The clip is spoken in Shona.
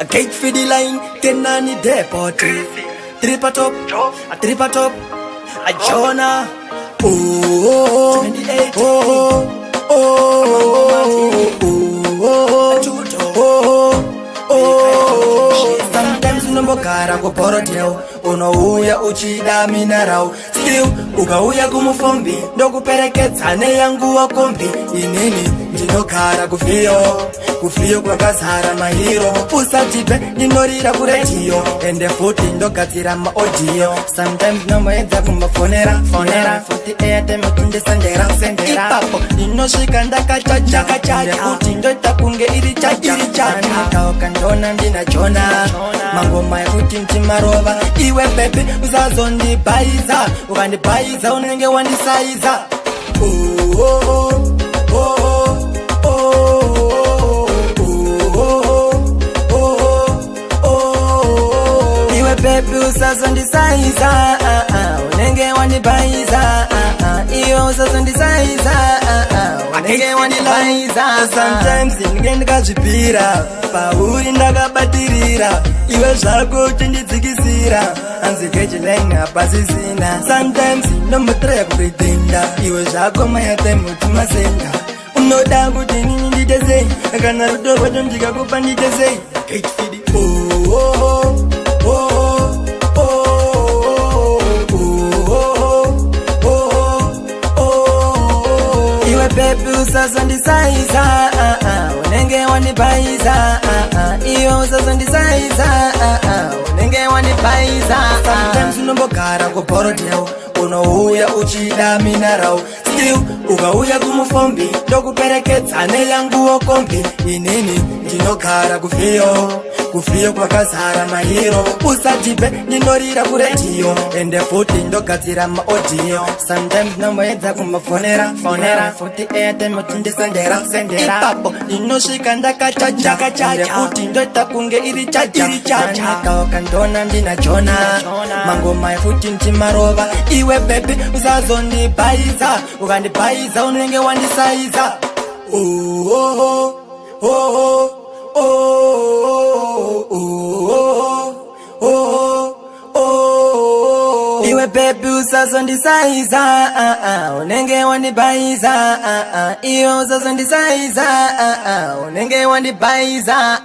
A gate for the line, tenani depot. Tripa top, a tripa top, a Jonah. Oh, 28. Sometimes unombogara kuporodeo unouya uchida minarau still ukauya kumufombi ndokuperekedzane yangu wakombi inini ndinogara kufiyo kwakazara mahiro usatipe ndinorira kurejiyo ende futi ndogadzira maaudio sometimes nomboedza kumbafonera futi eyatemakundisendera ipapo ndinosvika ndakachacha kuti ndoita kunge iri chachanikauka ndona ndina Jona mangoma ekuti mtimarova iwe pepe usazondibhaiza ukandibhaiza unenge wandisaiza iwe pepe usazondisaiza unenge wandibhaiza iwe usazondisaiza unenge wandibhaiza sometimes ndinge ndikazvipira pauri ndakabatirira iwe zvako chindidzikisira anzikechilenga pasisina sometimes ndomutraya kupretenda iwe zvako mayatemutumasenda unoda kuti nini ndite sei kana rudo rwacho ndikakupa ndite sei iwe pepe usazondisaiza unenge wandibhaiza iwe usazondisaiza unenge wandibhaiza sometimes unombogara kuporodeo unouya uchida minarau still ukauya kumufombi ndokuperekedzane yangu wakombi inini ndinogara kufiyo kwakazara mahiro usatipe ndinorira kurejiyo ende futi ndogadzira maaudio sometimes nomboedza kumbafonera futi eyatemotindisendera ipapo ndinosvika ndakachacha ende futi ndoita kunge iri chachanikauka ndona ndina Jona mangoma efuti mtimarova iwe pepe usazondibhaiza ukandibhaiza unenge wandisaiza iwe pepe usazondisaiza unenge wandibhaiza iwe usazondisaiza unenge wandibhaiza